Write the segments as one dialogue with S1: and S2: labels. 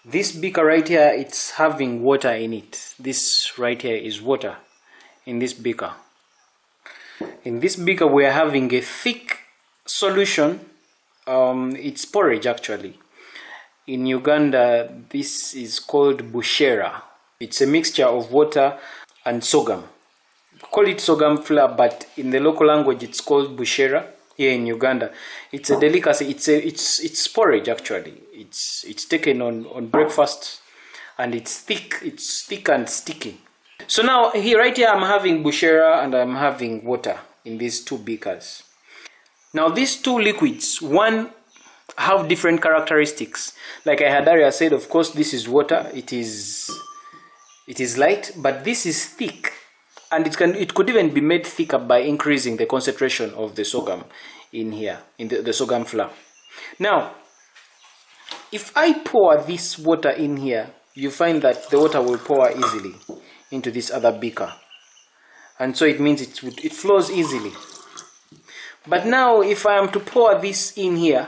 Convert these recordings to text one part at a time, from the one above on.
S1: This beaker right here, it's having water in it. This right here is water in this beaker. In this beaker we are having a thick solution. It's porridge actually. In Uganda this is called Bashara. It's a mixture of water and sorghum. Call it sorghum flour, but in the local language it's called Bashara. Here in Uganda, it's a delicacy. It's porridge actually. It's taken on breakfast, and it's thick and sticky. So now here right here I'm having Bashara and I'm having water in these two beakers. Now these two liquids, one have different characteristics. Like I had earlier said, of course this is water, it is light, but this is thick. And it could even be made thicker by increasing the concentration of the sorghum in here, in the sorghum flour. Now, if I pour this water in here, you find that the water will pour easily into this other beaker. And so it means it flows easily. But now, if I am to pour this in here,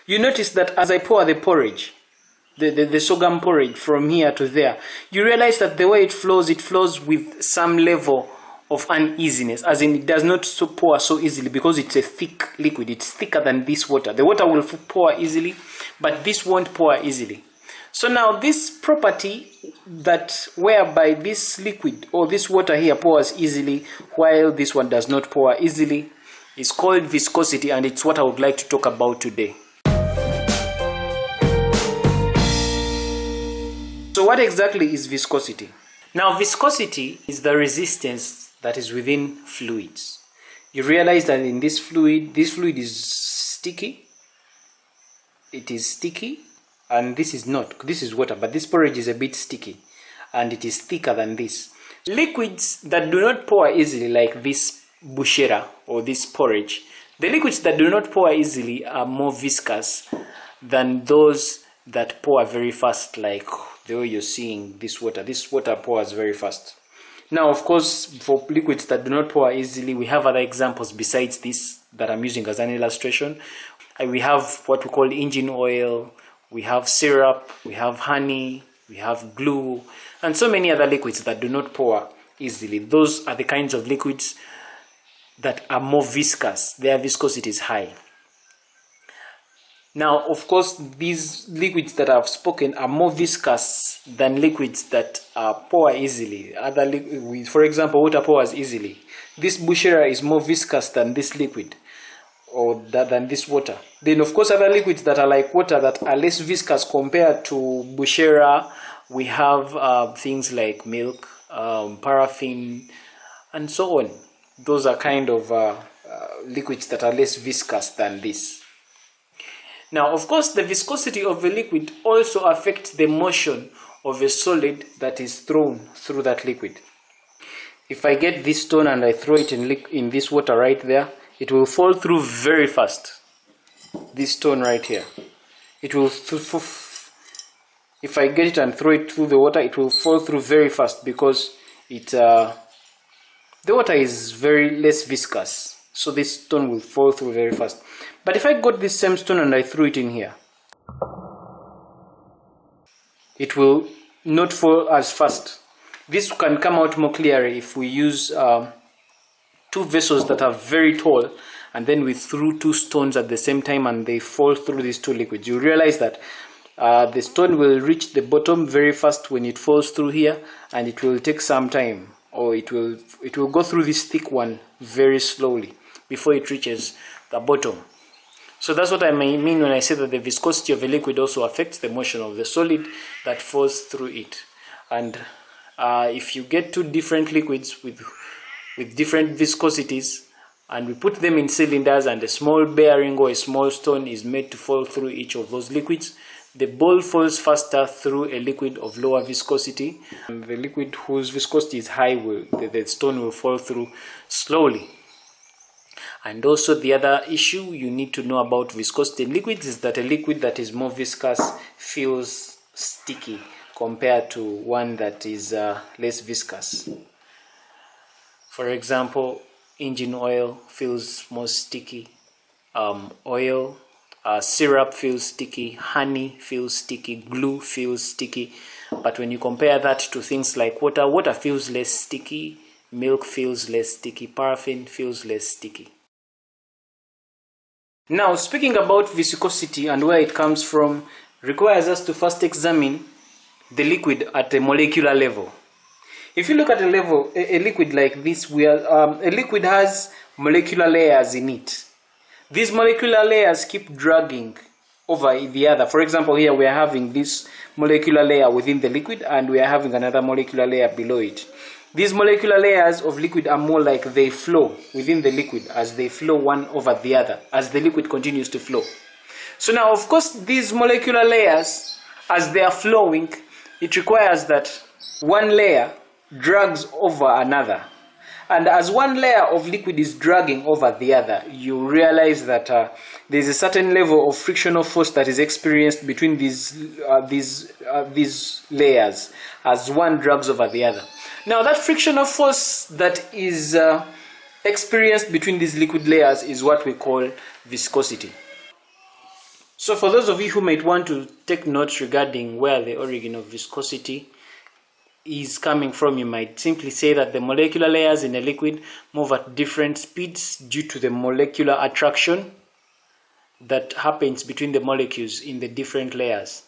S1: you notice that as I pour the porridge, the sorghum porridge from here to there, you realize that the way it flows with some level of uneasiness, as in it does not pour so easily because it's a thick liquid. It's thicker than this water. The water will pour easily, but this won't pour easily. So now this property that whereby this liquid or this water here pours easily while this one does not pour easily is called viscosity, and it's what I would like to talk about today. So what exactly is viscosity? Now viscosity is the resistance that is within fluids. You realize that in this fluid is sticky. It is sticky, and this is not. This is water, but this porridge is a bit sticky and it is thicker than this. Liquids that do not pour easily, like this Bashara or this porridge, the liquids that do not pour easily are more viscous than those that pour very fast, like the way you're seeing this water. This water pours very fast. Now, of course, for liquids that do not pour easily, we have other examples besides this that I'm using as an illustration. We have what we call engine oil, we have syrup, we have honey, we have glue, and so many other liquids that do not pour easily. Those are the kinds of liquids that are more viscous. Their viscosity is high. Now, of course, these liquids that I've spoken are more viscous than liquids that pour easily. For example, water pours easily. This Bashara is more viscous than this liquid, or than this water. Then, of course, other liquids that are like water that are less viscous compared to Bashara, we have things like milk, paraffin, and so on. Those are kind of liquids that are less viscous than this. Now, of course, the viscosity of a liquid also affects the motion of a solid that is thrown through that liquid. If I get this stone and I throw it in this water right there, it will fall through very fast. This stone right here, it will, if I get it and throw it through the water, it will fall through very fast because the water is very less viscous. So this stone will fall through very fast. But if I got this same stone and I threw it in here, it will not fall as fast. This can come out more clearly if we use two vessels that are very tall, and then we threw two stones at the same time and they fall through these two liquids. You realize that the stone will reach the bottom very fast when it falls through here, and it will take some time, or it will go through this thick one very slowly before it reaches the bottom. So that's what I mean when I say that the viscosity of a liquid also affects the motion of the solid that falls through it. And if you get two different liquids with different viscosities, and we put them in cylinders, and a small bearing or a small stone is made to fall through each of those liquids, the ball falls faster through a liquid of lower viscosity, and the liquid whose viscosity is high, the stone will fall through slowly. And also the other issue you need to know about viscosity in liquids is that a liquid that is more viscous feels sticky compared to one that is less viscous. For example, engine oil feels more sticky. Oil, syrup feels sticky, honey feels sticky, glue feels sticky. But when you compare that to things like water, water feels less sticky, milk feels less sticky, paraffin feels less sticky. Now, speaking about viscosity and where it comes from requires us to first examine the liquid at a molecular level. If you look at a liquid like this, a liquid has molecular layers in it. These molecular layers keep dragging over the other. For example, here we are having this molecular layer within the liquid and we are having another molecular layer below it. These molecular layers of liquid are more like they flow within the liquid as they flow one over the other as the liquid continues to flow. So now, of course, these molecular layers, as they are flowing, it requires that one layer drags over another. And as one layer of liquid is dragging over the other, you realize that there's a certain level of frictional force that is experienced between these layers as one drags over the other. Now, that frictional force that is experienced between these liquid layers is what we call viscosity. So for those of you who might want to take notes regarding where the origin of viscosity is coming from, you might simply say that the molecular layers in a liquid move at different speeds due to the molecular attraction that happens between the molecules in the different layers.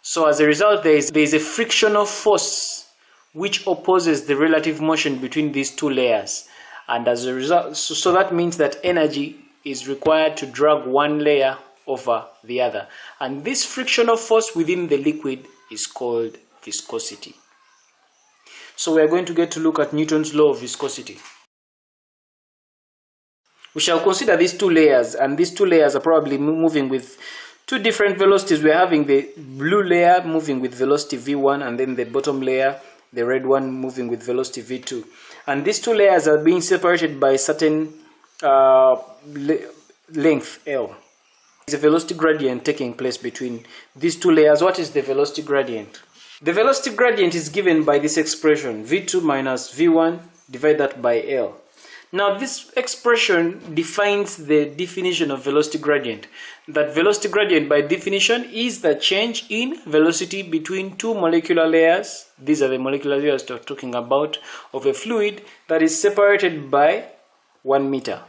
S1: So as a result, there is a frictional force which opposes the relative motion between these two layers. And as a result, so that means that energy is required to drag one layer over the other. And this frictional force within the liquid is called viscosity. So we are going to get to look at Newton's law of viscosity. We shall consider these two layers, and these two layers are probably moving with two different velocities. We are having the blue layer moving with velocity v1, and then the bottom layer, the red one, moving with velocity v2. And these two layers are being separated by a certain length L. There's a velocity gradient taking place between these two layers. What is the velocity gradient? The velocity gradient is given by this expression, v2 minus v1, divide that by L. Now this expression defines the definition of velocity gradient. That velocity gradient by definition is the change in velocity between two molecular layers. These are the molecular layers we're talking about of a fluid that is separated by 1 meter.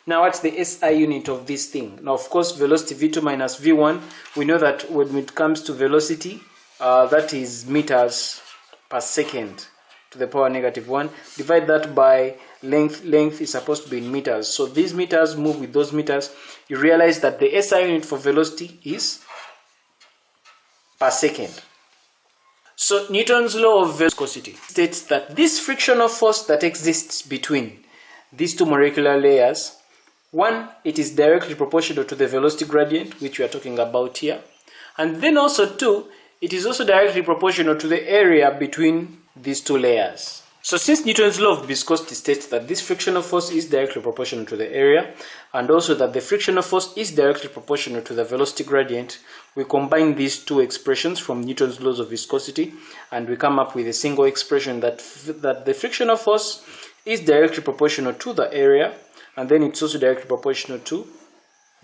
S1: Now what's the SI unit of this thing? Now of course velocity v2 minus v1, we know that when it comes to velocity, that is meters per second to the power negative 1. Divide that by length. Length is supposed to be in meters. So these meters move with those meters. You realize that the SI unit for velocity is per second. So Newton's law of viscosity states that this frictional force that exists between these two molecular layers, one, it is directly proportional to the velocity gradient, which we are talking about here. And then also two, it is also directly proportional to the area between these two layers. So since Newton's law of viscosity states that this frictional force is directly proportional to the area, and also that the frictional force is directly proportional to the velocity gradient, we combine these two expressions from Newton's laws of viscosity, and we come up with a single expression that the frictional force is directly proportional to the area, and then it's also directly proportional to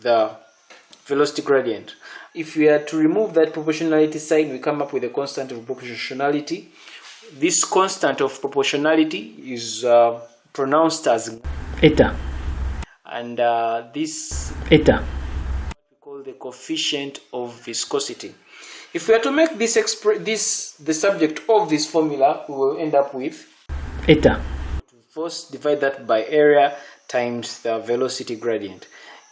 S1: the velocity gradient. If we are to remove that proportionality sign, we come up with a constant of proportionality. This constant of proportionality is pronounced as eta, and this eta we call the coefficient of viscosity. If we are to make this the subject of this formula, we will end up with eta. First, divide that by area times the velocity gradient.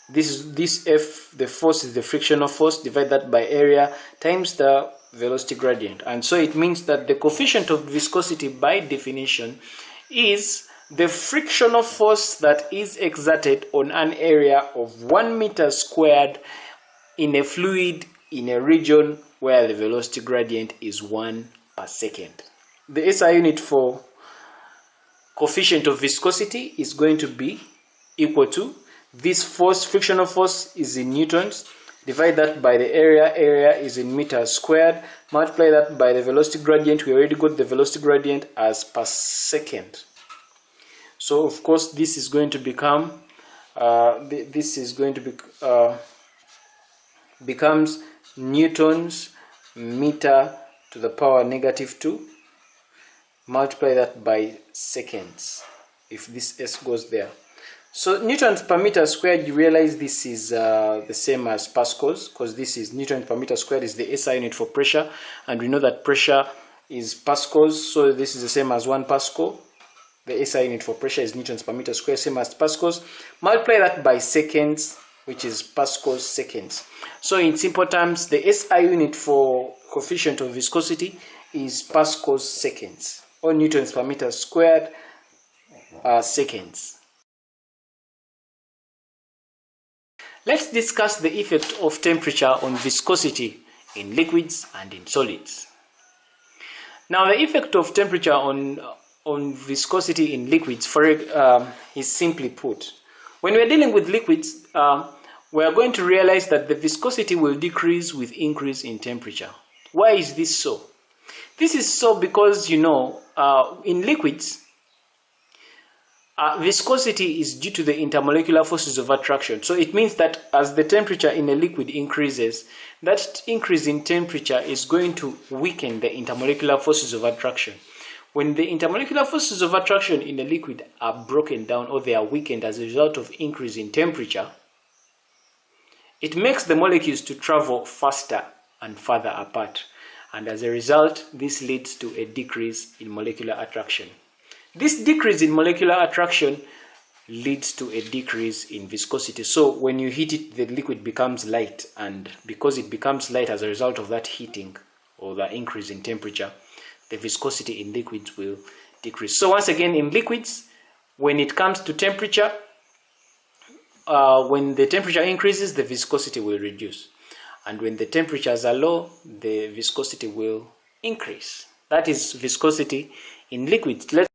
S1: This F, the force is the frictional force, divide that by area times the velocity gradient. And so it means that the coefficient of viscosity by definition is the frictional force that is exerted on an area of 1 meter squared in a fluid in a region where the velocity gradient is 1 per second. The SI unit for coefficient of viscosity is going to be equal to this force, frictional force is in newtons, divide that by the area is in meters squared, multiply that by the velocity gradient. We already got the velocity gradient as per second. So of course this is going to become becomes newtons meter to the power -2. Multiply that by seconds if this s goes there. So newtons per meter squared, you realize this is the same as pascals, because this is newtons per meter squared is the SI unit for pressure, and we know that pressure is pascals, so this is the same as 1 pascal. The SI unit for pressure is newtons per meter squared, same as pascals. Multiply that by seconds, which is pascals seconds. So in simple terms, the SI unit for coefficient of viscosity is pascals seconds, or newtons per meter squared seconds. Let's discuss the effect of temperature on viscosity in liquids and in solids. Now, the effect of temperature on viscosity in liquids is simply put. When we're dealing with liquids, we are going to realize that the viscosity will decrease with increase in temperature. Why is this so? This is so because, you know, in liquids, viscosity is due to the intermolecular forces of attraction. So it means that as the temperature in a liquid increases, that increase in temperature is going to weaken the intermolecular forces of attraction. When the intermolecular forces of attraction in a liquid are broken down, or they are weakened as a result of increase in temperature, it makes the molecules to travel faster and further apart. And as a result, this leads to a decrease in molecular attraction. This decrease in molecular attraction leads to a decrease in viscosity. So when you heat it, the liquid becomes light, and because it becomes light as a result of that heating or the increase in temperature, the viscosity in liquids will decrease. So once again, in liquids, when it comes to temperature, when the temperature increases, the viscosity will reduce. And when the temperatures are low, the viscosity will increase. That is viscosity in liquids. Let's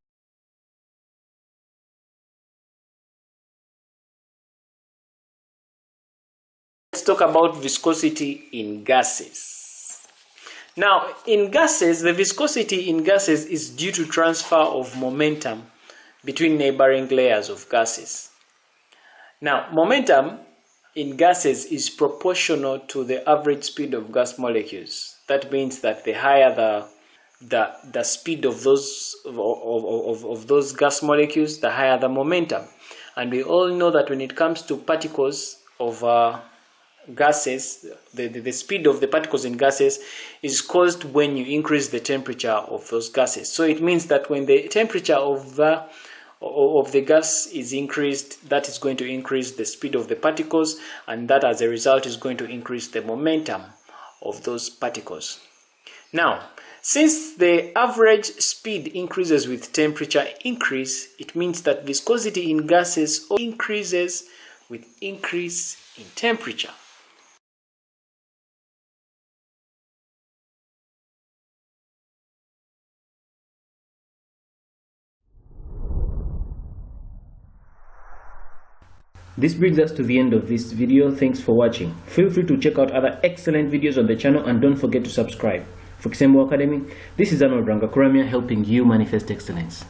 S1: talk about viscosity in gases. Now, in gases, the viscosity in gases is due to transfer of momentum between neighboring layers of gases. Now, momentum in gases is proportional to the average speed of gas molecules. That means that the higher the speed of those gas molecules, the higher the momentum. And we all know that when it comes to particles of gases, the speed of the particles in gases is caused when you increase the temperature of those gases. So it means that when the temperature of the gas is increased, that is going to increase the speed of the particles, and that as a result is going to increase the momentum of those particles. Now, since the average speed increases with temperature increase, it means that viscosity in gases increases with increase in temperature. This brings us to the end of this video. Thanks for watching. Feel free to check out other excellent videos on the channel, and don't forget to subscribe. For Kisembo Academy, this is Arnold Rangakuramia, helping you manifest excellence.